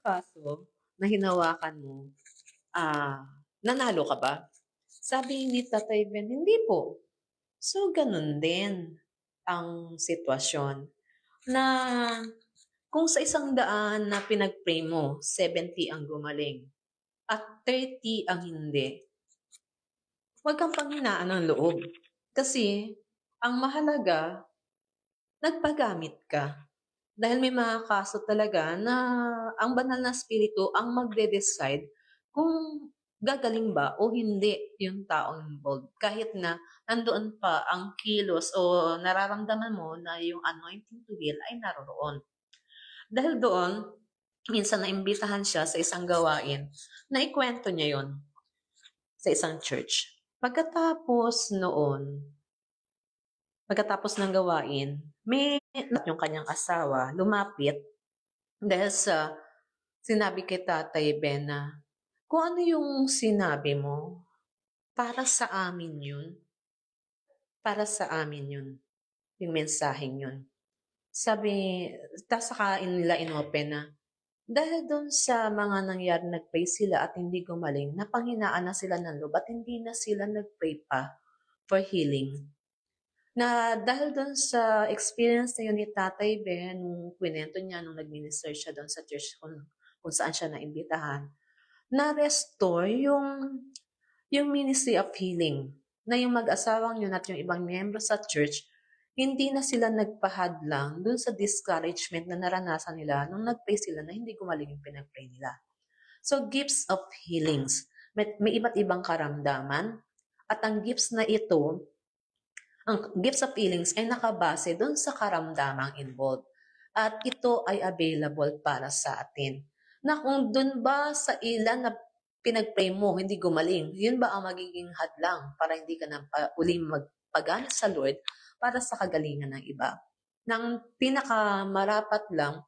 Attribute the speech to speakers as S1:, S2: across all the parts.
S1: Kaso na hinawakan mo, nanalo ka ba? Sabi ni Tatay Ben, hindi po. So, ganun din ang sitwasyon na kung sa 100 na pinag-pray mo, 70 ang gumaling at 30 ang hindi, huwag kang panghinaan ng loob. Kasi, ang mahalaga, nagpagamit ka. Dahil may mga kaso talaga na ang banal na spirito ang magde-decide kung gagaling ba o hindi yung taong involved. Kahit na nandoon pa ang kilos o nararamdaman mo na yung anointing to heal ay naroroon. Dahil doon, minsan naimbitahan siya sa isang gawain, na ikwento niya yon sa isang church. Pagkatapos ng gawain, may yung kanyang asawa lumapit dahil sa sinabi kay Tatay Ben na, kung ano yung sinabi mo, para sa amin yun. Para sa amin yun. Yung mensaheng yun. Sabi, tapos saka nila inopen na, dahil doon sa mga nangyari, nag-pray sila at hindi gumaling, napanghinaan na sila ng loob at hindi na sila nag-pray pa for healing. Na dahil doon sa experience na yun ni Tatay Ben, nung kwento niya, nung nag-minister siya doon sa church kung saan siya naimbitahan, na-restore yung ministry of healing. Na yung mag-asawang yun at yung ibang miyembro sa church, hindi na sila nagpahadlang dun sa discouragement na naranasan nila nung nag-pray sila na hindi gumaling yung pinag-pray nila. So, gifts of healings. May iba't ibang karamdaman. At ang gifts of healings ay nakabase dun sa karamdamang involved. At ito ay available para sa atin. Na kung dun ba sa ilan na pinag-pray mo, hindi gumaling, yun ba ang magiging hadlang para hindi ka na uling magpagana sa Lord para sa kagalingan ng iba? Nang pinakamarapat lang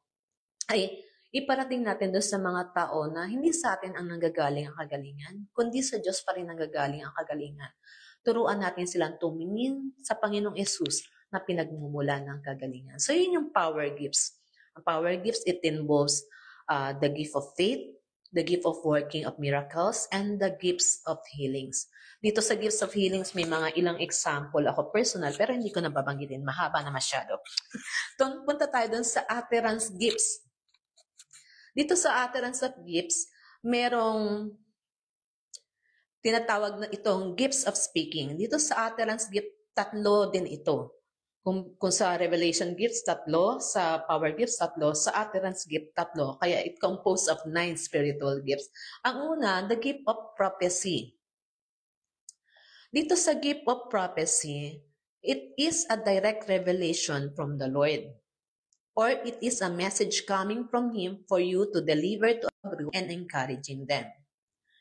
S1: ay iparating natin doon sa mga tao na hindi sa atin ang nanggagaling ang kagalingan, kundi sa Diyos pa rin nanggagaling ang kagalingan. Turuan natin silang tumingin sa Panginoong Yesus na pinagmumula ng kagalingan. So yun yung power gifts. Ang power gifts, it involves the gift of faith, the gift of working of miracles, and the gifts of healings. Dito sa gifts of healings, may mga ilang example ako personal, pero hindi ko na babanggitin. Mahaba na masyado. Punta tayo dun sa utterance gifts. Dito sa utterance of gifts, merong tinatawag na itong gifts of speaking. Dito sa utterance gift, 3 din ito. Kung sa revelation gifts, 3, sa power gifts, 3, sa utterance gift, 3. Kaya it composed of 9 spiritual gifts. Ang una, the gift of prophecy. Dito sa gift of prophecy, it is a direct revelation from the Lord. Or it is a message coming from Him for you to deliver to a group and encouraging them.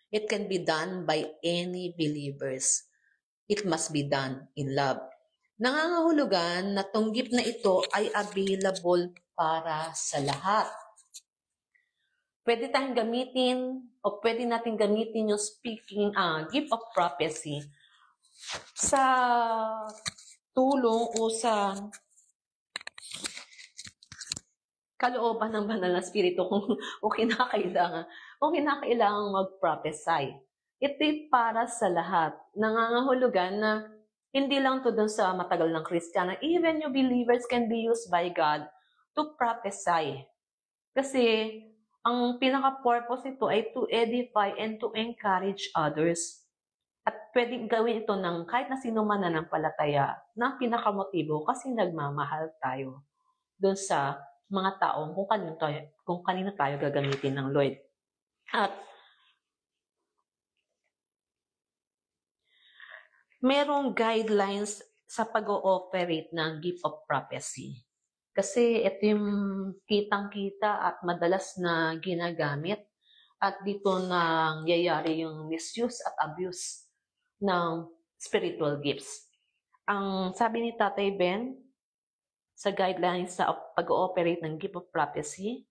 S1: It can be done by any believers. It must be done in love. Nangangahulugan na tong gift na ito ay available para sa lahat. Pwede tayong gamitin o pwede natin gamitin yung speaking, gift of prophecy sa tulong o sa kalooban ng banal na spirito kung kinakailangan mag-prophesy. Ito ay para sa lahat. Nangangahulugan na hindi lang to dun sa matagal ng Kristiyano. Even you believers can be used by God to prophesy. Kasi ang pinaka-purpose ito ay to edify and to encourage others. At pwedeng gawin ito ng kahit na sino man nanampalataya na pinaka-motibo kasi nagmamahal tayo dun sa mga taong kung kanino tayo gagamitin ng Lord. At merong guidelines sa pag-ooperate ng gift of prophecy. Kasi ito yung kitang-kita at madalas na ginagamit at dito nangyayari yung misuse at abuse ng spiritual gifts. Ang sabi ni Tatay Ben, sa guidelines sa pag-ooperate ng gift of prophecy,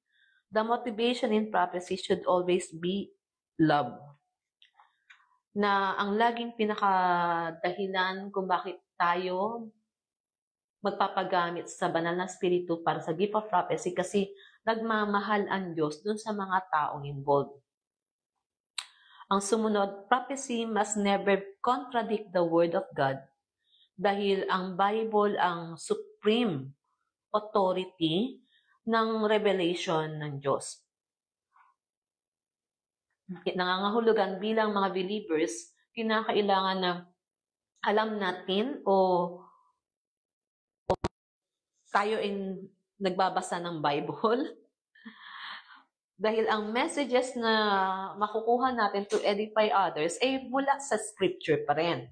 S1: the motivation in prophecy should always be love. Na ang laging pinakadahilan kung bakit tayo magpapagamit sa banal na spirito para sa gift of prophecy kasi nagmamahal ang Diyos dun sa mga taong involved. Ang sumunod, prophecy must never contradict the Word of God dahil ang Bible ang supreme authority ng revelation ng Diyos. Nangangahulugan bilang mga believers, kinakailangan na alam natin o tayo ay nagbabasa ng Bible. Dahil ang messages na makukuha natin to edify others ay mula sa scripture pa rin.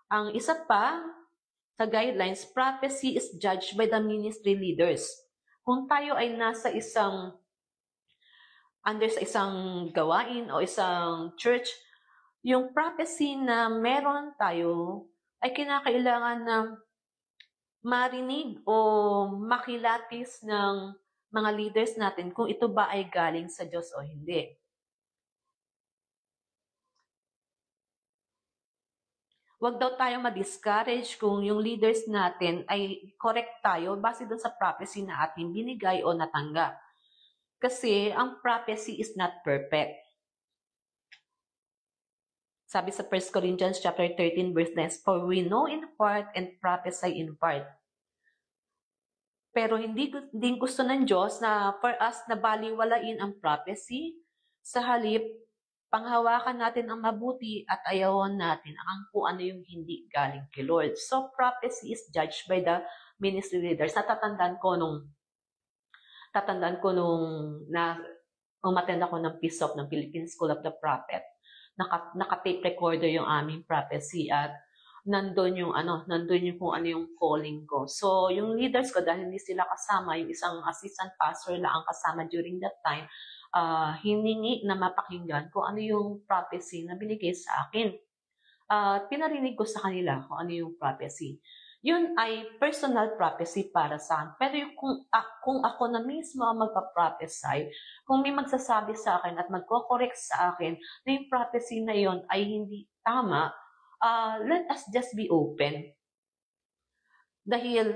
S1: Ang isa pa, sa guidelines, prophecy is judged by the ministry leaders. Kung tayo ay nasa under sa isang gawain o isang church, yung prophecy na meron tayo ay kinakailangan na marinig o makilatis ng mga leaders natin kung ito ba ay galing sa Diyos o hindi. Huwag daw tayo ma-discourage kung yung leaders natin ay correct tayo base doon sa prophecy na ating binigay o natanggap. Kasi ang prophecy is not perfect. Sabi sa 1 Corinthians chapter 13 verse 9, for we know in part and prophesy in part. Pero hindi gusto ng Diyos na for us na baliwalain ang prophecy. Sa halip, panghawakan natin ang mabuti at ayawan natin ang kung ano yung hindi galing kay Lord. So, prophecy is judged by the ministry leaders. Natatandaan ko nung na umattend ako ng PSOP, ng Philippine School of the Prophet. Naka-tape recorder yung aming prophecy at nandun yung kung ano yung calling ko. So, yung leaders ko, dahil hindi sila kasama, yung isang assistant pastor lang ang kasama during that time, hiningi na mapakinggan kung ano yung prophecy na binigay sa akin. Pinarinig ko sa kanila kung ano yung prophecy. Yun ay personal prophecy para sa akin. Pero yung kung ako na mismo ang magpa-prophesy, kung may magsasabi sa akin at magko-correct sa akin na yung prophecy na yun ay hindi tama, let us just be open. Dahil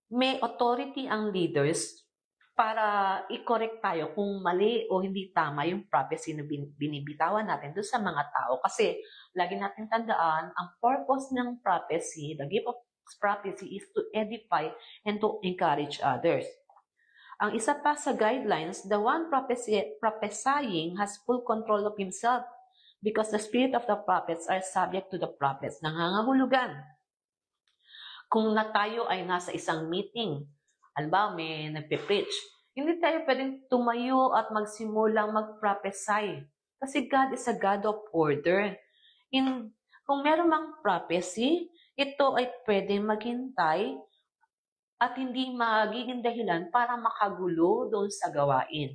S1: may authority ang leaders para i-correct tayo kung mali o hindi tama yung prophecy na binibitawan natin doon sa mga tao. Kasi lagi natin tandaan, ang purpose ng prophecy, the gift of prophecy is to edify and to encourage others. Ang isa pa sa guidelines, the one prophesying has full control of himself because the spirit of the prophets are subject to the prophets. Nangangahulugan. Kung na tayo ay nasa isang meeting, halimbawa may nagpe-preach, hindi tayo pwedeng tumayo at magsimulang mag-prophesy. Kasi God is a God of order. Kung meron mang prophecy, ito ay pwedeng maghintay at hindi magiging dahilan para makagulo doon sa gawain.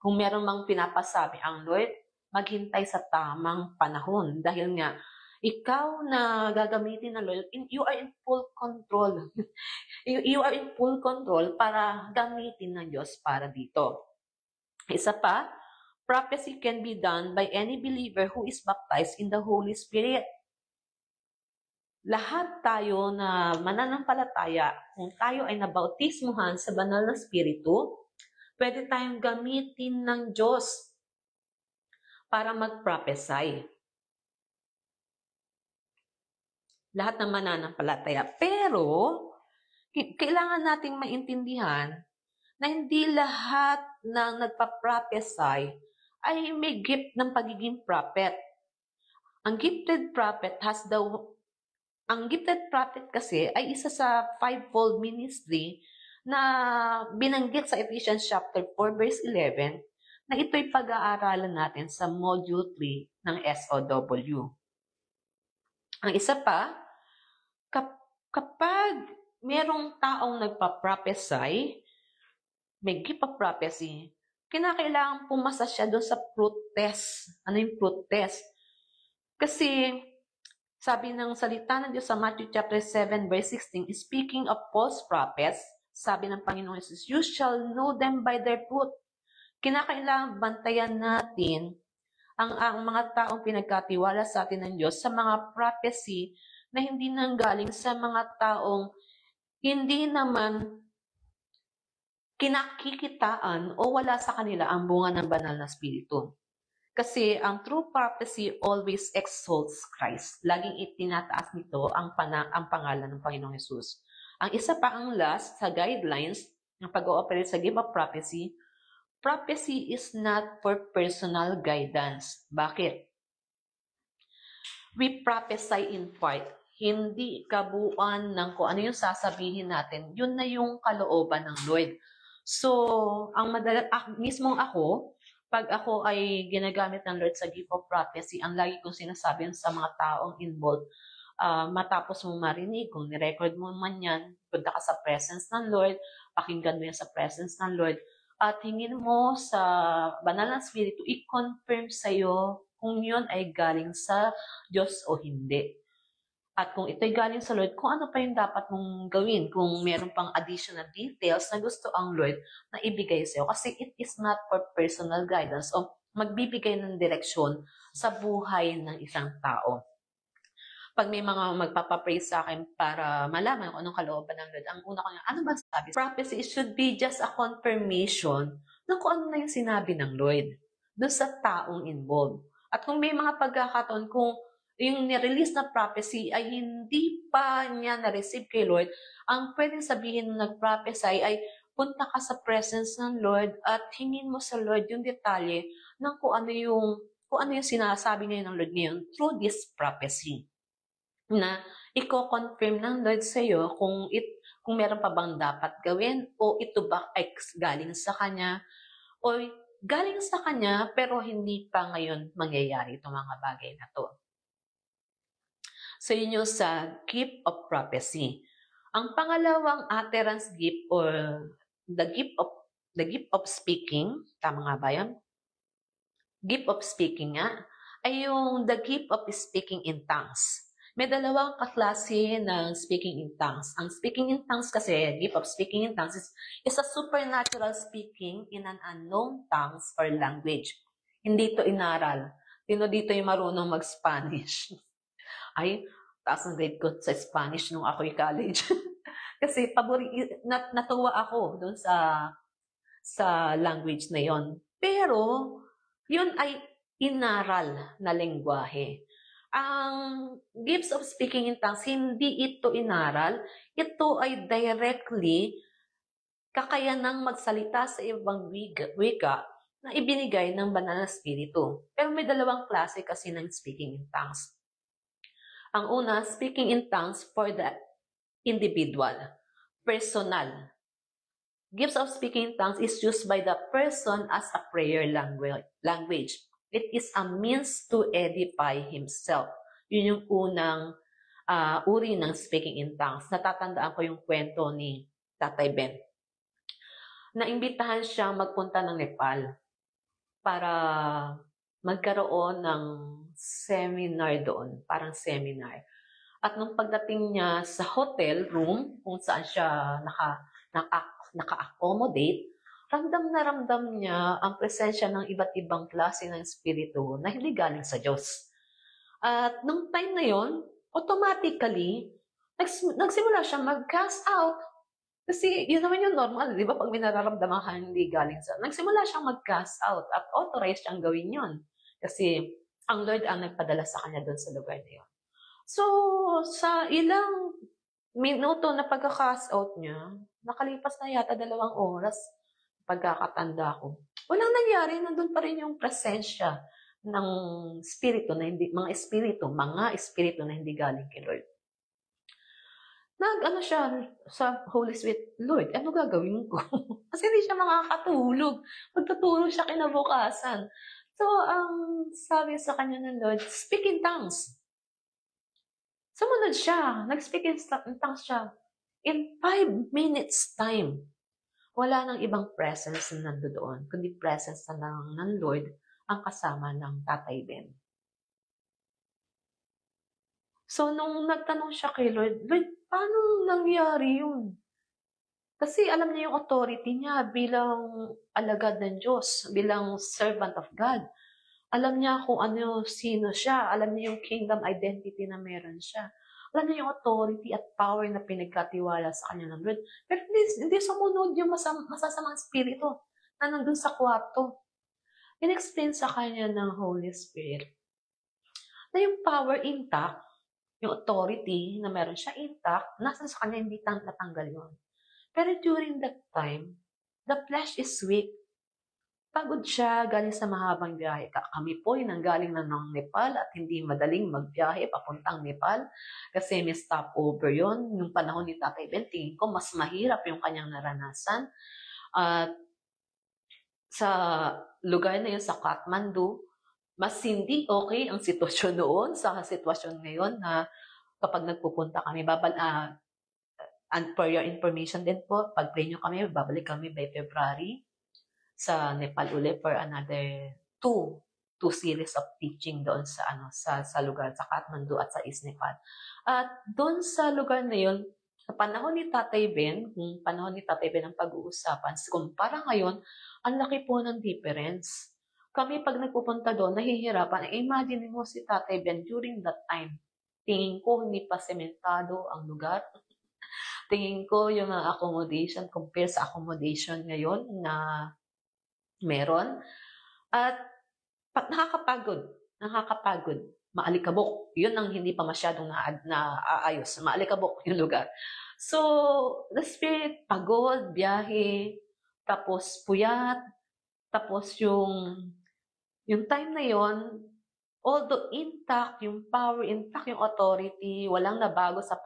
S1: Kung meron mang pinapasabi ang Lord, maghintay sa tamang panahon. Dahil nga, ikaw na gagamitin ng Lord, you are in full control. You are in full control para gamitin ng Diyos para dito. Isa pa, prophecy can be done by any believer who is baptized in the Holy Spirit. Lahat tayo na mananampalataya, kung tayo ay nabautismuhan sa banal na Espiritu, pwede tayong gamitin ng Diyos para mag-prophesy. Lahat ng mananampalataya. Pero, kailangan nating maintindihan na hindi lahat ng nagpa-prophesy ay may gift ng pagiging prophet. Ang gifted prophet kasi ay isa sa fivefold ministry na binanggit sa Ephesians chapter 4 verse 11 na ito'y pag-aaralan natin sa module 3 ng SOW. Ang isa pa, kapag merong taong nagpa-prophesy, may gift of prophecy, kinakailangan pumasa siya doon sa fruit test. Ano yung fruit test? Kasi sabi ng salita ng Diyos sa Matthew chapter 7 verse 16, speaking of false prophets, sabi ng Panginoon Jesus, you shall know them by their fruit. Kinakailangan bantayan natin ang mga taong pinagkatiwala sa atin ng Diyos sa mga prophecy na hindi nanggaling sa mga taong hindi naman kinakikitaan o wala sa kanila ang bunga ng banal na spirito. Kasi ang true prophecy always exalts Christ. Laging itinataas nito ang pangalan ng Panginoong Hesus. Ang isa pa ang last sa guidelines ng pag-ooperate sa gift of prophecy, prophecy is not for personal guidance. Bakit? We prophesy in part. Hindi kabuuan ng kung ano yung sasabihin natin, yun na yung kalooban ng Lord. So, mismong ako, pag ako ay ginagamit ng Lord sa gift of prophecy, ang lagi kong sinasabi sa mga taong involved, matapos mong marinig, kung nirecord mo man yan, punta ka sa presence ng Lord, pakinggan mo yan sa presence ng Lord, at hingin mo sa banal na spirito, i-confirm sa'yo kung yun ay galing sa Diyos o hindi. At kung ito'y galing sa Lord, kung ano pa yung dapat mong gawin, kung meron pang additional details na gusto ang Lord na ibigay sa'yo. Kasi it is not for personal guidance o magbibigay ng direksyon sa buhay ng isang tao. Pag may mga magpapapray sa akin para malaman kung anong kalooban ng Lord, ang una ko ano ba sabi? Prophecy should be just a confirmation ng kung ano na yung sinabi ng Lord doon sa taong involved. At kung may mga pagkakataon, kung yung nirelease na prophecy ay hindi pa niya na-receive kay Lord, ang pwedeng sabihin ng nag-prophesy ay punta ka sa presence ng Lord at hingin mo sa Lord yung detalye ng kung ano yung sinasabi ngayon ng Lord ngayon through this prophecy. Na i-confirm ng Lord sa iyo kung meron pa bang dapat gawin o ito ba ay galing sa Kanya o galing sa Kanya pero hindi pa ngayon mangyayari itong mga bagay na to. So yun yung sa gift of prophecy. Ang pangalawang utterance gift or the gift of speaking, tama nga ba yan? Gift of speaking nga, ay yung the gift of speaking in tongues. May dalawang kaklase ng speaking in tongues. Ang speaking in tongues kasi, gift of speaking in tongues is a supernatural speaking in an unknown tongues or language. Hindi ito inaral. Sino dito yung marunong mag-Spanish? Ay, taas ang grade ko sa Spanish nung ako'y college. Kasi natuwa ako doon sa language na yon. Pero, yun ay inaral na lengguwahe. Ang gifts of speaking in tongues, hindi ito inaral. Ito ay directly kakayanang magsalita sa ibang wika na ibinigay ng banal na spirito. Pero may dalawang klase kasi ng speaking in tongues. Ang una, speaking in tongues for the individual, personal. Gifts of speaking in tongues is used by the person as a prayer language. It is a means to edify himself. Yun yung unang uri ng speaking in tongues. Natatandaan ko yung kwento ni Tatay Ben. Naimbitahan siya magpunta ng Nepal para magkaroon ng seminar doon, parang seminar. At nung pagdating niya sa hotel room, kung saan siya naka-accommodate, ramdam na ramdam niya ang presensya ng iba't ibang klase ng espiritu na hindi galing sa Diyos. At nung time na yon, automatically, nagsimula siya mag-cast out. Kasi yun naman yung normal, di ba? Pag may nararamdaman ka hindi galing sa... Nagsimula siyang mag-cast out at authorized siyang gawin yon. Kasi ang Lord ang nagpadala sa kanya doon sa lugar na yon. So, sa ilang minuto na pagka-cast out niya, nakalipas na yata 2 oras, pagkakatanda ko. Walang nangyari, nandun pa rin yung presensya ng espiritu na hindi, mga espiritu na hindi galing kay Lord. Siya sa Holy Spirit, Lord, ano gagawin ko? Kasi hindi siya makakatulog. Magtutulog siya kinabukasan. So, ang sabi sa kanya ng Lord, speak in tongues. Sumunod siya. Nag-speak in tongues siya. In 5 minutes time, wala nang ibang presence na nandoon, kundi presence na lang ng Lord ang kasama ng Tatay Ben. So, nung nagtanong siya kay Lord, Lord, paano nangyari yun? Kasi alam niya yung authority niya bilang alagad ng Diyos, bilang servant of God. Alam niya kung sino siya. Alam niya yung kingdom identity na meron siya. Alam niya yung authority at power na pinagkatiwala sa kanya ng Lord. Pero hindi sumunod yung masasamang spirito na nandun sa kwarto. In-explain sa kanya ng Holy Spirit na yung power intact, yung authority na meron siya intact, nasa sa kanya, hindi natanggal yun. Pero during that time, the flesh is weak. Pagod siya, galing sa mahabang biyahe. Kami po ay nanggaling na ng Nepal at hindi madaling magbiyahe papuntang Nepal kasi may stopover yon. Yung panahon ni Tatay Ben, tingin ko mas mahirap yung kanyang naranasan. At sa lugar na yun, sa Kathmandu, mas hindi okay ang sitwasyon noon sa sitwasyon ngayon na kapag nagpupunta kami, and for your information din po, pag pray nyo kami, babalik kami by February sa Nepal ulit for another two series of teaching doon sa lugar sa Kathmandu at sa East Nepal. At doon sa lugar na yun, sa panahon ni Tatay Ben, kung panahon ni Tatay Ben ang pag-uusapan, kumpara ngayon, ang laki po ng difference. Kami pag nagpupunta doon, nahihirapan. Imagine mo si Tatay Ben during that time. Tingin ko hindi pa sementado ang lugar. Tingin ko yung accommodation compare sa accommodation ngayon na meron. At nakakapagod. Maalikabok. Yun ang hindi pa masyadong naayos. Maalikabok yung lugar. So, the spirit, pagod, biyahe, tapos puyat, tapos yung time na yon, although intact, yung power, intact yung authority, walang nabago sa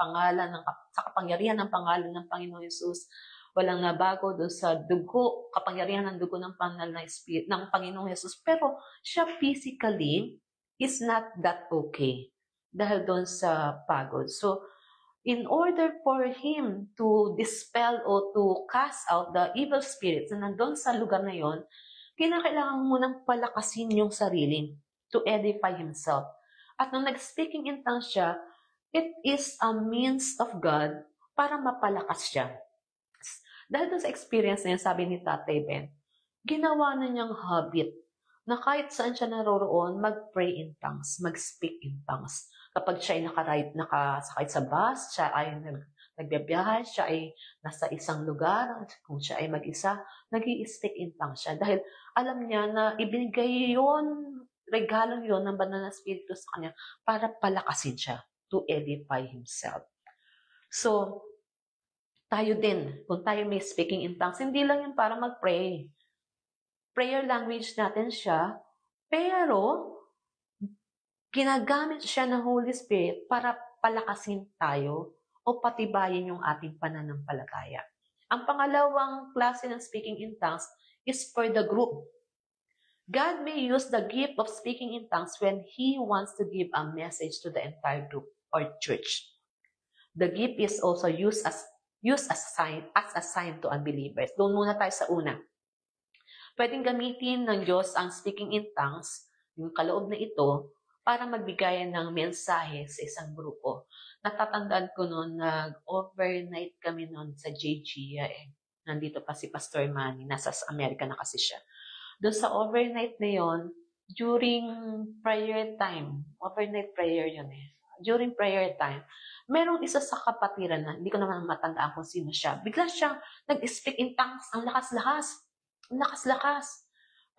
S1: kapangyarihan ng pangalan ng Panginoong Yesus, walang nabago doon sa dugo, kapangyarihan ng dugo ng banal na Spirit ng Panginoong Yesus, pero siya physically is not that okay dahil doon sa pagod. So, in order for him to dispel o to cast out the evil spirits na nandun sa lugar na yon, kinakailangan mo nang palakasin yung sarili to edify himself. At nung nag-speaking in tongues siya, it is a means of God para mapalakas siya. Dahil dun sa experience na yun, sabi ni Tatay Ben, ginawa na niyang habit na kahit saan siya naroroon, mag-pray in tongues, mag-speak in tongues. Kapag siya ay nakasakay sa bus, siya ay nagbibiyahe, siya ay nasa isang lugar, kung siya ay mag-isa, nag-i-speak in tongues siya. Dahil alam niya na ibinigay yon, regalo yon ng banal na spirito sa kanya para palakasin siya, to edify himself. So, tayo din, kung tayo may speaking in tongues, hindi lang yun para mag-pray. Prayer language natin siya, pero ginagamit siya ng Holy Spirit para palakasin tayo o patibayin yung ating pananampalataya. Ang pangalawang klase ng speaking in tongues is for the group. God may use the gift of speaking in tongues when He wants to give a message to the entire group or church. The gift is also used as a sign to unbelievers. Doon muna tayo sa una. Pwedeng gamitin ng Diyos ang speaking in tongues, yung kaloob na ito, para magbigay ng mensahe sa isang grupo. Natatandaan ko noon, nag-overnight kami noon sa JG. Nandito pa si Pastor Manny, nasa Amerika na kasi siya. Doon sa overnight na yon, during prayer time, overnight prayer yun during prayer time, merong isa sa kapatiran na, hindi ko naman matandaan kung sino siya, bigla siyang nag-speak in tongues, ang lakas-lakas.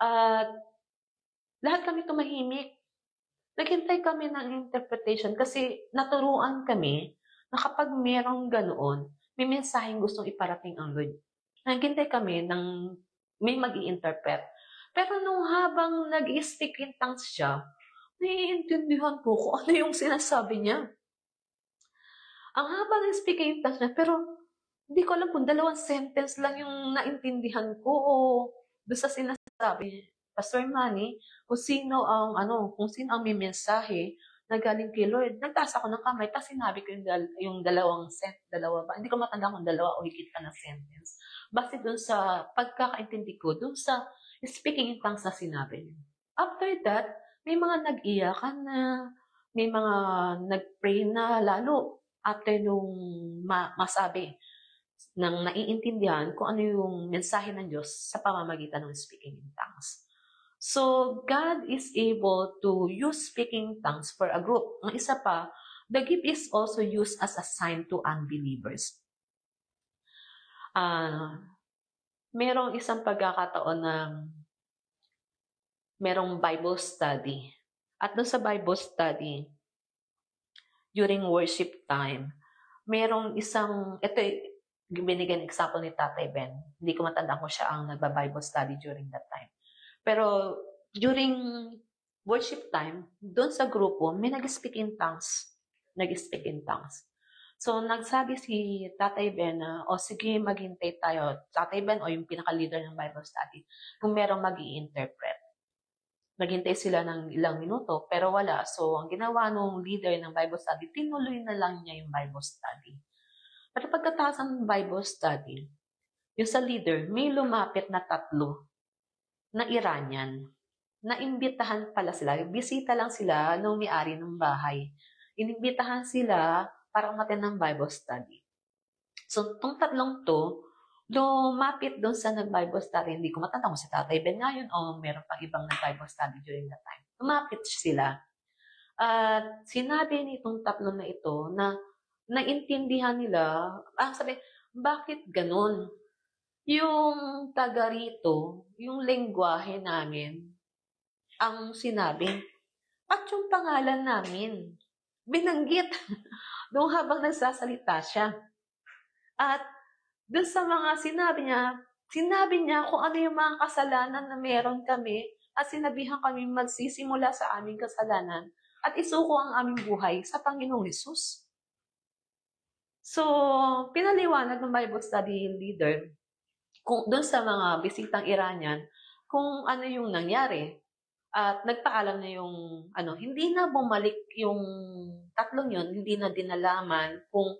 S1: At lahat kami tumahimik. Naghintay kami ng interpretation kasi naturuan kami na kapag merong ganoon, may mensaheng gustong iparating ang Lord. Naghintay kami ng may mag-i-interpret. Pero nung habang nag-i-speak in tongues siya, naiintindihan ko kung ano yung sinasabi niya. Ang haba ng speaking in tongues niya, pero hindi ko alam kung 2 sentence lang yung naintindihan ko o doon sa sinasabi Pastor Manny, kung sino ang may mensahe na galing kay Lord. Nagtaas ako ng kamay, tapos sinabi ko yung dalawa ba? Hindi ko matanda kung 2 o higit pa na sentence. Base dun sa pagkakaintindi ko, dun sa speaking in tongues na sinabi niya. After that, may mga nag-iyakan na, may mga nag-pray na, lalo after nung masabi nang naiintindihan kung ano yung mensahe ng Diyos sa pamamagitan ng speaking in tongues. So, God is able to use speaking tongues for a group. Ang isa pa, The gift is also used as a sign to unbelievers. Merong isang pagkakataon na merong Bible study. At doon sa Bible study, during worship time, merong isang, ito binigyan example ni Tatay Ben. Hindi ko matandaan kung siya ang nagba-Bible study during that time. Pero during worship time, doon sa grupo, may nag-speak in tongues. Nag-speak in tongues. So, nagsabi si Tatay Ben na, o sige, maghintay tayo. Tatay Ben o yung pinaka-leader ng Bible study, kung merong mag-i-interpret. Naghintay sila ng ilang minuto, pero wala. So, ang ginawa nung leader ng Bible study, tinuloy na lang niya yung Bible study. Pero pagkatapos ng Bible study, yung sa leader, may lumapit na 3 na Iranian. Naimbitahan pala sila. Bisita lang sila nung may-ari ng bahay. Inimbitahan sila para umattend ng Bible study. So, itong 3 to, lumapit doon sa nag-Bible study. Hindi ko matanda kung si Tatay Ben ngayon o meron pang ibang nag-Bible study during that time. Lumapit sila. At sinabi nitong 3 na ito na naintindihan nila, sabi, bakit ganun? Yung taga rito, yung lengguwahe namin, ang sinabi, at yung pangalan namin, binanggit doon habang nagsasalita siya. At doon sa mga sinabi niya kung ano yung mga kasalanan na meron kami at sinabihan kami magsisimula sa aming kasalanan at isuko ang aming buhay sa Panginoong Hesus. So, pinaliwanag ng Bible study leader kung doon sa mga bisitang Iranian kung ano yung nangyari. At nagpaalam na yung, hindi na bumalik yung 3 yun, hindi na dinalaman kung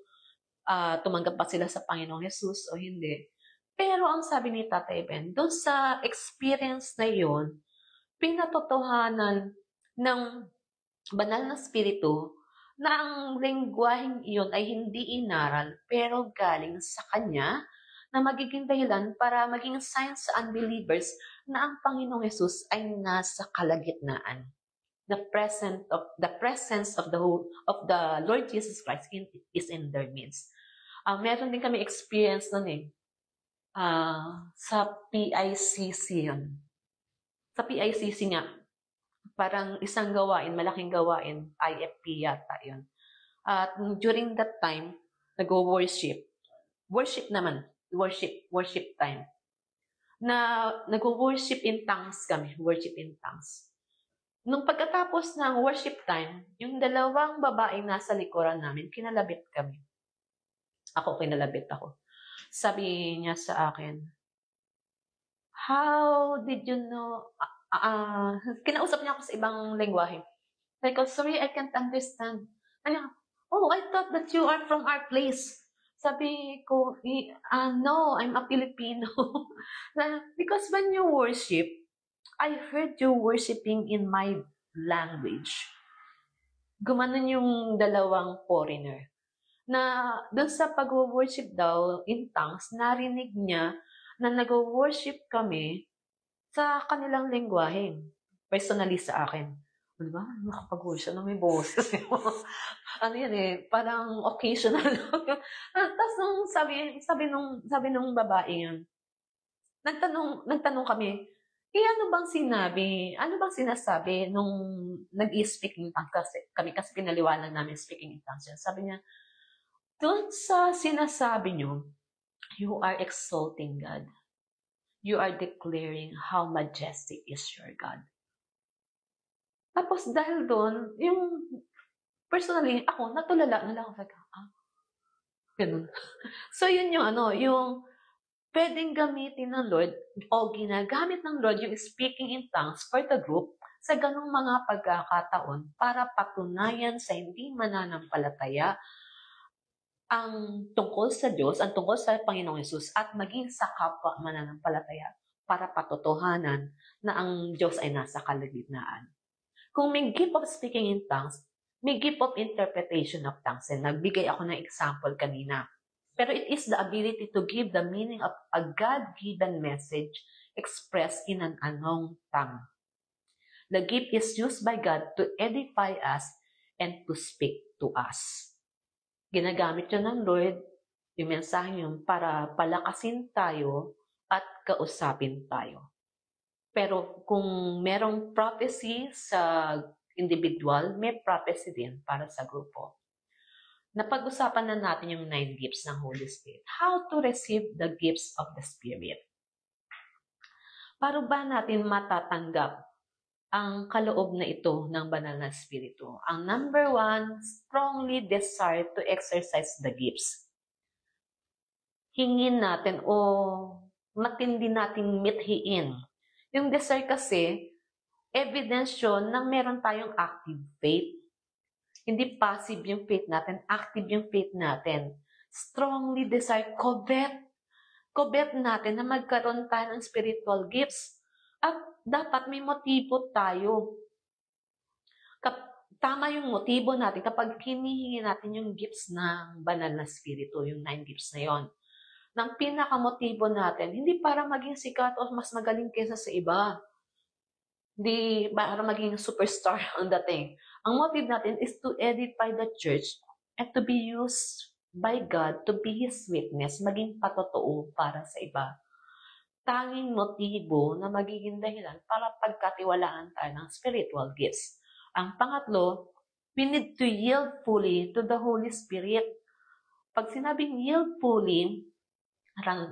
S1: tumanggap pa sila sa Panginoong Hesus o hindi. Pero ang sabi ni Tatay Ben, doon sa experience na yun, pinatotohanan ng banal na spirito na ang lengguwaheng iyon ay hindi inaral pero galing sa Kanya na magiging dahilan para maging sign sa unbelievers na ang Panginoong Hesus ay nasa kalagitnaan. The presence of the Lord Jesus Christ is in their midst. Meron din kami experience nun sa PICC yun. Sa PICC nga, parang isang gawain, malaking gawain, IFP yata yun. At during that time, nag-worship. Worship time. Na nag-worship in tongues kami, worship in tongues. Nung pagkatapos ng worship time, yung 2 babaeng nasa likuran namin, kinalabit kami. Kinalabit ako. Sabi niya sa akin, how did you know? Kinausap niya ako sa ibang lengguwahe. Like, sorry, I can't understand. I thought that you are from our place. Sabi ko, no, I'm a Filipino. Because when you worship, I heard you worshiping in my language. Gumanon yung 2 foreigner. Na doon sa pag-worship daw in tongues, narinig niya na nag-worship kami sa kanilang lengguwahe. Personally sa akin. Diba? Nakapag-worship na may boses. Parang occasional. Tapos nung sabi nung babae yun, nagtanong kami, ano bang sinabi? Ano bang sinasabi nung nag-i-speak in tongues kasi pinaliwanag namin speaking in tongues yan. Sabi niya, doon sa sinasabi nyo, you are exalting God. You are declaring how majestic is your God. Tapos dahil doon, yung personally, ako, natulala na lang ako. Ganun. So yun yung pwedeng gamitin ng Lord o ginagamit ng Lord yung speaking in tongues for the group sa ganung mga pagkakataon para patunayan sa hindi mananampalataya ang tungkol sa Diyos, ang tungkol sa Panginoong Hesus at maging sa kapwa mananampalataya para patotohanan na ang Diyos ay nasa kalagitnaan. Kung may gift of speaking in tongues, may gift of interpretation of tongues. And nagbigay ako ng example kanina. Pero it is the ability to give the meaning of a God-given message expressed in an unknown tongue. The gift is used by God to edify us and to speak to to us. Ginagamit yun ng Lord, yung mensahe yun, para palakasin tayo at kausapin tayo. Pero kung merong prophecy sa individual, may prophecy din para sa grupo. Napag-usapan na natin yung 9 gifts ng Holy Spirit. How to receive the gifts of the Spirit. Paano ba natin matatanggap ang kaloob na ito ng banal na Espiritu? Ang number 1, strongly desire to exercise the gifts. Hingin natin o matindi nating mithiin. Yung desire kasi, evidence yun na meron tayong active faith. Hindi passive yung faith natin, active yung faith natin. Strongly desire, covet natin na magkaroon tayo ng spiritual gifts. At dapat may motibo tayo. Tama yung motibo natin kapag hinihingi natin yung gifts ng banal na spirito, yung 9 gifts na yon. Nang pinakamotibo natin, hindi para maging sikat o mas magaling kaysa sa iba. Hindi para maging superstar ang dating. Ang motive natin is to edify the church and to be used by God to be His witness, maging patotoo para sa iba. Tanging motibo na magiging dahilan para pagkatiwalaan tayo ng spiritual gifts. Ang pangatlo, we need to yield fully to the Holy Spirit. Pag sinabing yield fully,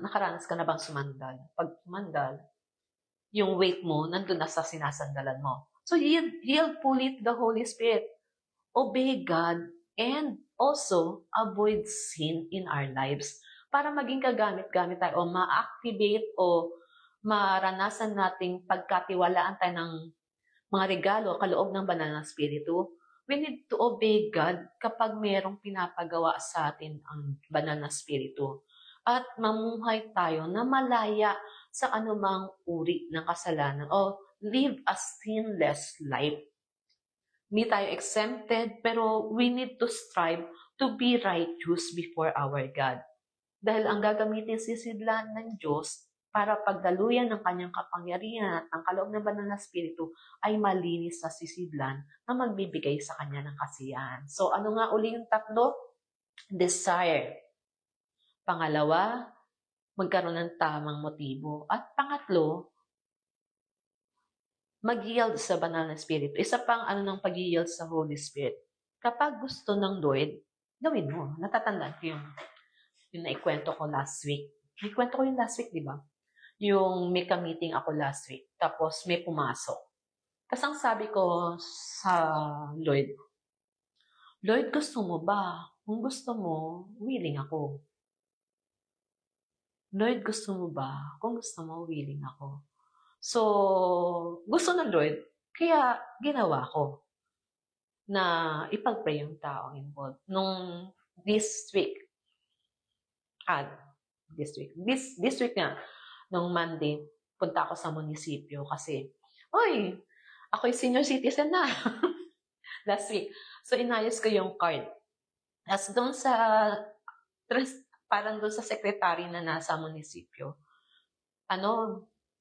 S1: nakaranas ka na bang sumandal? Pag sumandal, yung weight mo, nandun na sa sinasandalan mo. So, yield fully to the Holy Spirit. Obey God and also avoid sin in our lives. Para maging kagamit-gamit tayo o ma-activate o maranasan nating pagkatiwalaan tayo ng mga regalo, kaloob ng banal na Espiritu, we need to obey God kapag mayroong pinapagawa sa atin ang banal na Espiritu. At mamuhay tayo na malaya sa anumang uri ng kasalanan o live a sinless life. Hindi tayo exempted, pero we need to strive to be righteous before our God. Dahil ang gagamitin sisidlan ng Diyos para pagdaluyan ng kanyang kapangyarihan at ang kaloob ng banal na Espiritu ay malinis na sisidlan na magbibigay sa kanya ng kasiyahan. So ano nga uli yung tatlo? Desire. Pangalawa, magkaroon ng tamang motibo. At pangatlo, mag-yield sa banal na Espiritu. Isa pang ng pag-yield sa Holy Spirit. Kapag gusto ng Lord, gawin mo. Natatandaan ko yung naikwento ko last week. Naikwento ko yung last week, di ba? Yung may ka-meeting ako last week. Tapos may pumasok. Tapos ang sabi ko sa Lord, Lord, gusto mo ba? Kung gusto mo, willing ako. Lord, gusto mo ba? Kung gusto mo, willing ako. So, gusto ng Lord, kaya ginawa ko na ipag-pray yung taong involved. Nung this week nga, nung Monday, punta ako sa munisipyo kasi, ako'y senior citizen na. Last week. So, inayos ko yung card. Tapos doon sa, parang doon sa secretary na nasa munisipyo,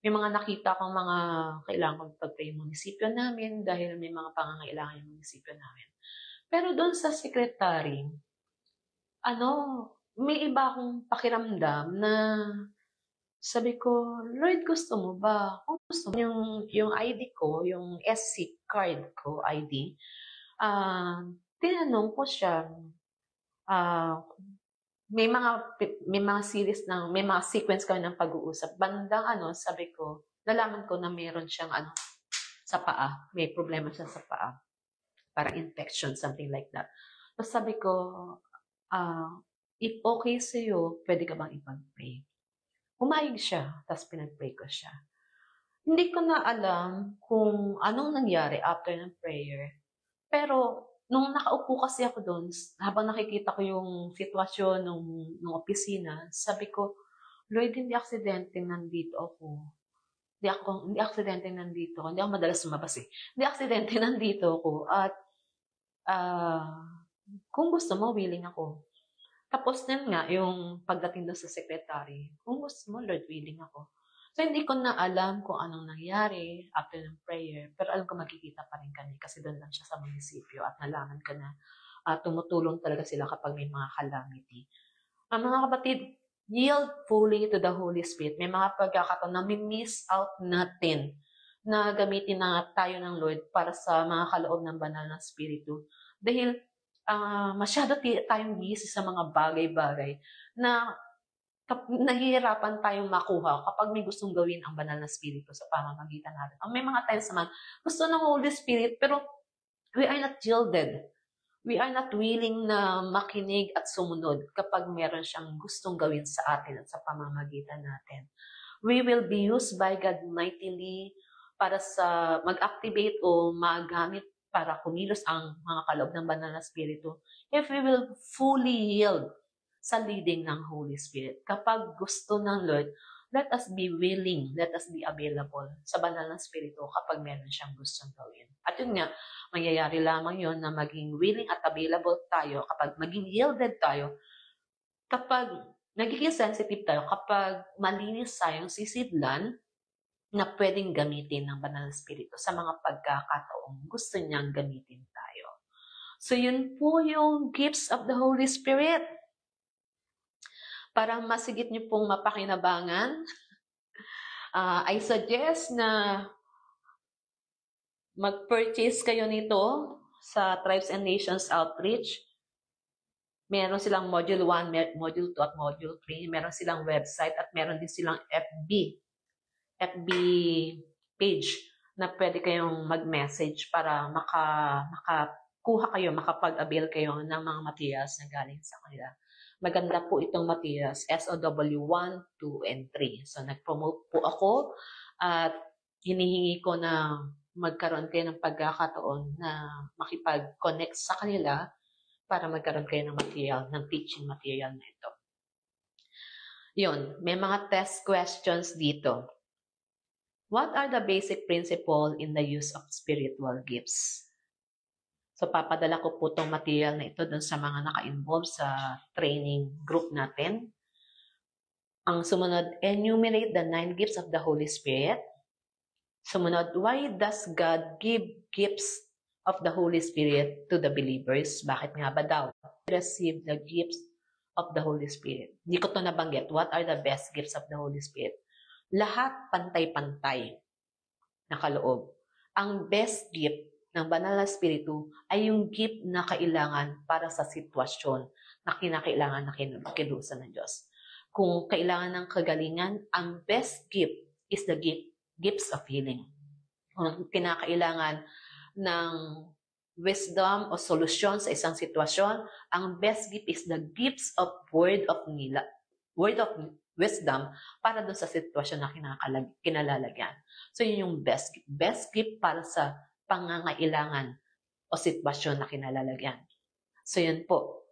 S1: may mga nakita kong mga kailangan kong pag-pray yung munisipyo namin dahil may mga pangangailangan yung munisipyo namin. Pero doon sa secretary, may iba akong pakiramdam na sabi ko, Lord, gusto mo ba? Kung gusto mo, yung ID ko, yung SC card ko, ID, tinanong ko siya, may mga series may mga sequence kami ng pag-uusap. Bandang sabi ko, nalaman ko na meron siyang sa paa. May problema siya sa paa. Parang infection, something like that. Tapos sabi ko, if okay sa'yo, pwede ka bang ipag-pray? Umayag siya, tapos pinag-pray ko siya. Hindi ko na alam kung anong nangyari after ng prayer. Pero, nung nakaupo kasi ako doon, habang nakikita ko yung sitwasyon ng opisina, sabi ko, Lord, hindi aksidente nandito ako. Hindi aksidente nandito ako. Hindi ako madalas sumabas eh. Hindi aksidente nandito ako. At, kung gusto mo, willing ako. Tapos din nga, yung pagdating doon sa secretary, kung gusto mo, Lord, willing ako. So, hindi ko na alam kung anong nangyari after ng prayer, pero alam ko magkikita pa rin kami kasi doon lang siya sa munisipyo at nalaman ko na tumutulong talaga sila kapag may mga calamity. Mga kapatid, yield fully to the Holy Spirit. May mga pagkakataon na miss out natin na gamitin na tayo ng Lord para sa mga kaloob ng banal na Espiritu. Dahil masyado tayong busy sa mga bagay-bagay na nahihirapan tayong makuha kapag may gustong gawin ang banal na Espiritu sa pamamagitan natin. May mga times naman, gusto ng Holy Spirit, pero we are not yielded. We are not willing na makinig at sumunod kapag meron siyang gustong gawin sa atin at sa pamamagitan natin. We will be used by God mightily para sa mag-activate o magamit para kumilos ang mga kaloob ng banal na Espiritu if we will fully yield sa leading ng Holy Spirit. Kapag gusto ng Lord, let us be willing, let us be available sa banal na Espiritu kapag meron siyang gustong gawin. At yun nga, mangyayari lamang yun na maging willing at available tayo kapag maging yielded tayo, kapag nagiging sensitive tayo, kapag malinis tayong sisidlan na pwedeng gamitin ng banal na Espiritu sa mga pagkakataong gusto niyang gamitin tayo. So yun po yung gifts of the Holy Spirit. Para masigit niyo pong mapakinabangan, I suggest na mag-purchase kayo nito sa Tribes and Nations Outreach. Meron silang Module 1, Module 2 at Module 3. Meron silang website at meron din silang FB page na pwede kayong mag-message para makakuha kayo, makapag-avail kayo ng mga materials na galing sa kanila. Maganda po itong materials, SOW 1, 2, and 3. So, nag-promote po ako at hinihingi ko na magkaroon kayo ng pagkakataon na makipag-connect sa kanila para magkaroon kayo ng material, ng teaching material na ito. Yun, may mga test questions dito. What are the basic principles in the use of spiritual gifts? So, papadala ko po itong material na ito dun sa mga naka-involve sa training group natin. Ang sumunod, enumerate the 9 gifts of the Holy Spirit. Sumunod, why does God give gifts of the Holy Spirit to the believers? Bakit nga ba daw? Receive the gifts of the Holy Spirit. Hindi ko ito nabanggit. What are the best gifts of the Holy Spirit? Lahat pantay-pantay na kaloob. Ang best gift ng banal na Espiritu ay yung gift na kailangan para sa sitwasyon na kinakailangan na kilusan ng Diyos. Kung kailangan ng kagalingan, ang best gift is the gifts of healing. Kung kinakailangan ng wisdom o solusyon sa isang sitwasyon, ang best gift is the gifts of word of wisdom para doon sa sitwasyon na kinalalagyan. So, yun yung best gift. Best gift para sa pangangailangan o sitwasyon na kinalalagyan. So, yun po.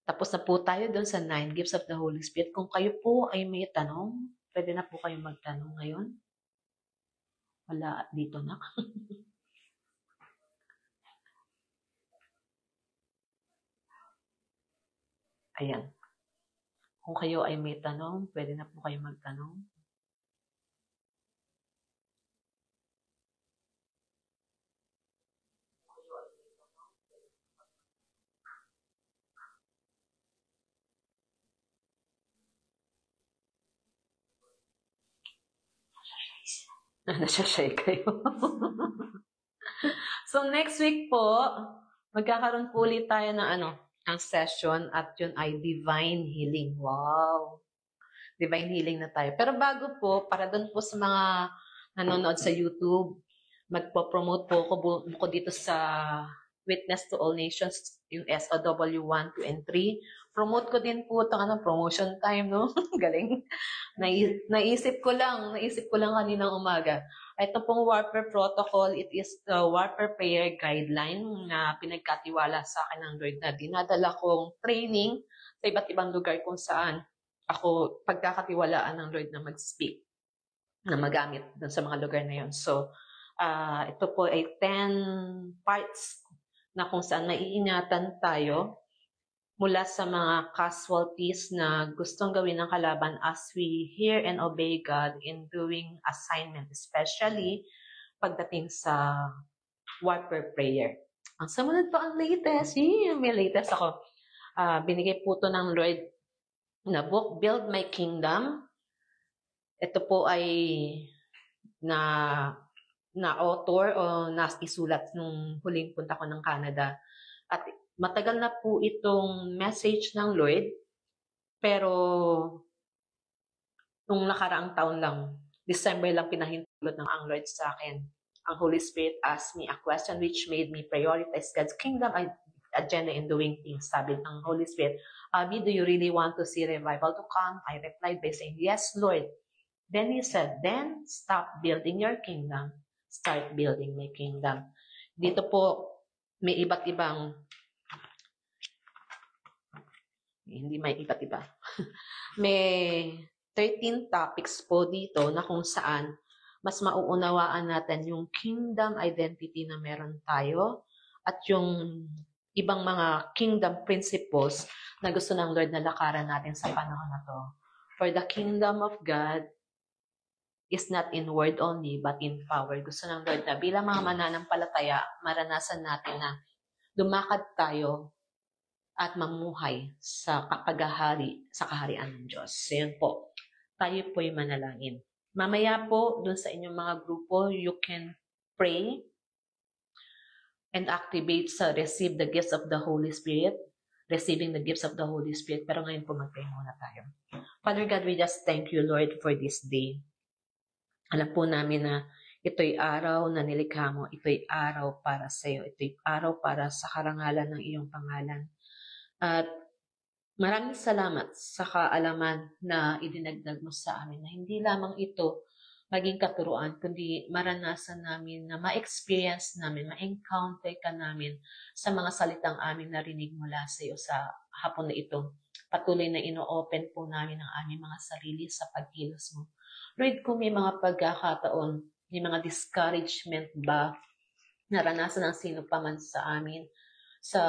S1: Tapos na po tayo doon sa 9 gifts of the Holy Spirit. Kung kayo po ay may tanong, pwede na po kayong magtanong ngayon. Wala dito na. Ayan. Kung kayo ay may tanong, pwede na po kayong magtanong. Nasashay kayo. So, next week po, magkakaroon po ulit tayo ng ang session at yun ay Divine Healing. Wow! Divine Healing na tayo. Pero bago po, para doon po sa mga nanonood sa YouTube, magpo-promote po ako dito sa Witness to All Nations, yung SOW 1, 2, and 3. Promote ko din po itong promotion time, no? Galing. Naisip ko lang kaninang umaga. Ito pong warfare protocol, it is the warfare prayer guideline na pinagkatiwala sa akin ng Lord na dinadala kong training sa iba't ibang lugar kung saan ako pagkakatiwalaan ng Lord na mag-speak, na magamit dun sa mga lugar na yun. So, ito po ay 10 parts na kung saan maiingatan tayo mula sa mga casualties na gustong gawin ng kalaban as we hear and obey God in doing assignment, especially pagdating sa warfare prayer. Ang sumunod po ang latest, may latest ako. Binigay po to ng Lord na book, Build My Kingdom. Ito po ay na author o isulat nung huling punta ko ng Canada. At matagal na po itong message ng Lord, pero nung nakaraang taon lang, December lang pinahintulot ng ang Lord sa akin. Ang Holy Spirit asked me a question which made me prioritize God's kingdom agenda in doing things. Sabi ng Holy Spirit, Abby, do you really want to see revival to come? I replied by saying, yes, Lord. Then He said, then stop building your kingdom. Start building my kingdom. Dito po, may iba't ibang, hindi may iba't iba. May 13 topics po dito na kung saan mas mauunawaan natin yung kingdom identity na meron tayo at yung ibang mga kingdom principles na gusto ng Lord na lakaran natin sa panahon na to. For the kingdom of God is not in word only, but in power. Gusto ng Lord na bilang mga mananampalataya, maranasan natin na lumakad tayo at mamuhay sa paghahari sa kaharian ng Diyos. So, yun po. Tayo po'y manalangin. Mamaya po, dun sa inyong mga grupo, you can pray and activate sa receive the gifts of the Holy Spirit, receiving the gifts of the Holy Spirit. Pero ngayon po, mag-pray muna tayo. Father God, we just thank you, Lord, for this day. Alam po namin na ito'y araw na nilikha mo, ito'y araw para sa iyo, ito'y araw para sa karangalan ng iyong pangalan. At maraming salamat sa kaalaman na idinagdag mo sa amin na hindi lamang ito maging katuruan, kundi maranasan namin na ma-experience namin, ma-encounter ka namin sa mga salitang aming narinig mula sa iyo sa hapon na ito. Patuloy na ino-open po namin ang aming mga sarili sa pagkilos mo. Lord, kung may mga pagkakataon, may mga discouragement ba naranasan ng sino pa man sa amin sa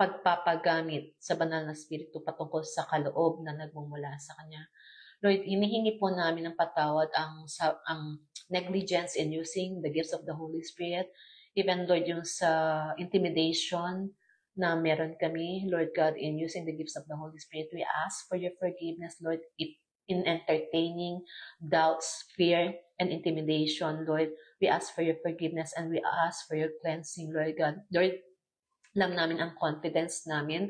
S1: pagpapagamit sa banal na spirito patungkol sa kaloob na nagmumula sa Kanya. Lord, hinihingi po namin ng patawad ang negligence in using the gifts of the Holy Spirit. Even, Lord, yung sa intimidation na meron kami, Lord God, in using the gifts of the Holy Spirit, we ask for your forgiveness, Lord, in entertaining doubts, fear, and intimidation, Lord. We ask for your forgiveness and we ask for your cleansing, Lord God. Lord, alam namin ang confidence namin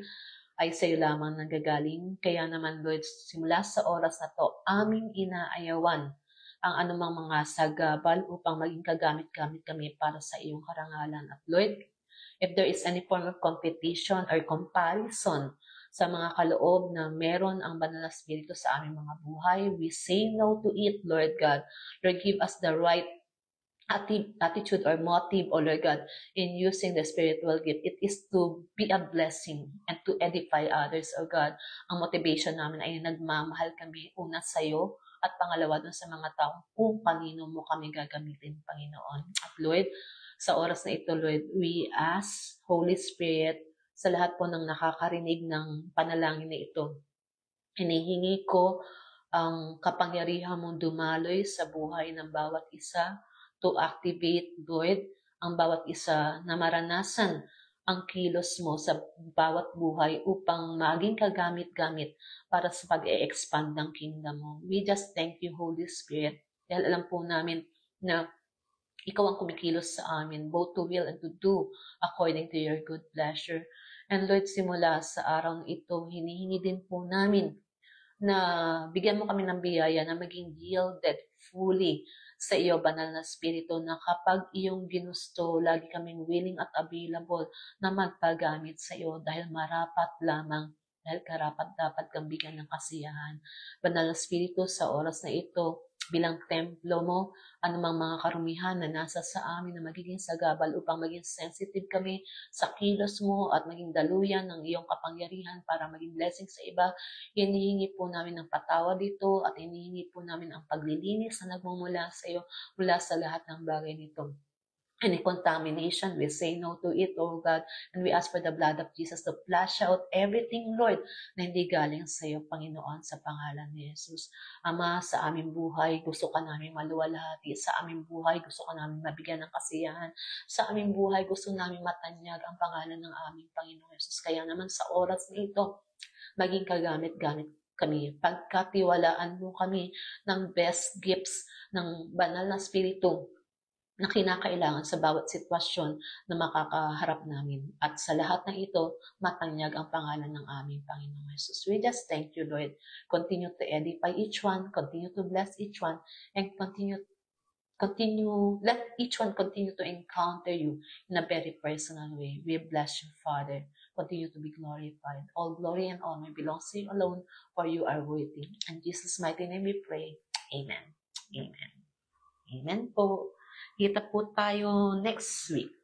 S1: ay sa iyo lamang nanggagaling. Kaya naman, Lord, simula sa oras na to, aming inaayawan ang anumang mga sagabal upang maging kagamit-gamit kami para sa iyong karangalan. At Lord, if there is any form of competition or comparison sa mga kaloob na meron ang banal na spirito sa aming mga buhay, we say no to it, Lord God. Lord, give us the right attitude or motive, oh Lord God, in using the spiritual gift. It is to be a blessing and to edify others, oh God. Ang motivation namin ay nagmamahal kami una sa iyo at pangalawa dun sa mga taong kung kanino mo kami gagamitin, Panginoon. At Lord, sa oras na ito, Lord, we ask, Holy Spirit, sa lahat po ng nakakarinig ng panalangin na ito, hinihingi ko ang kapangyarihan mong dumaloy sa buhay ng bawat isa, to activate, Lord, ang bawat isa na maranasan ang kilos mo sa bawat buhay upang maging kagamit-gamit para sa pag-e-expand ng kingdom mo. We just thank you, Holy Spirit, dahil alam po namin na ikaw ang kumikilos sa amin, both to will and to do according to your good pleasure. And Lord, simula sa araw na ito, hinihingi din po namin na bigyan mo kami ng biyaya na maging yielded fully sa iyo, banal na spirito, na kapag iyong ginusto, lagi kaming willing at available na magpagamit sa iyo dahil marapat lamang, dahil karapat dapat kang bigyan ng kasiyahan. Banal na spirito, sa oras na ito, bilang templo mo, anumang mga karumihan na nasa sa amin na magiging sagabal upang maging sensitive kami sa kilos mo at maging daluyan ng iyong kapangyarihan para maging blessing sa iba. Hinihingi po namin ng patawad dito at hinihingi po namin ang paglilinis na nagmumula sa iyo mula sa lahat ng bagay nito. any contamination, we say no to it, oh God. And we ask for the blood of Jesus to flush out everything, Lord, na hindi galing sa iyo, Panginoon, sa pangalan ni Jesus. Ama, sa aming buhay, gusto ka namin maluwalhati. Sa aming buhay, gusto ka namin mabigyan ng kasiyahan. Sa aming buhay, gusto namin matanyag ang pangalan ng aming Panginoon Jesus. Kaya naman sa oras na ito, maging kagamit-gamit kami. Pagkatiwalaan mo kami ng best gifts ng banal na spirito na kinakailangan sa bawat sitwasyon na makakaharap namin. At sa lahat ng ito, matanyag ang pangalan ng aming Panginoong Jesus. We just thank you, Lord. Continue to edify each one, continue to bless each one, and let each one continue to encounter you in a very personal way. We bless you, Father. Continue to be glorified. All glory and honor belongs to you alone, for you are worthy. In Jesus' mighty name we pray. Amen. Amen. Amen po. Kita po tayo next week.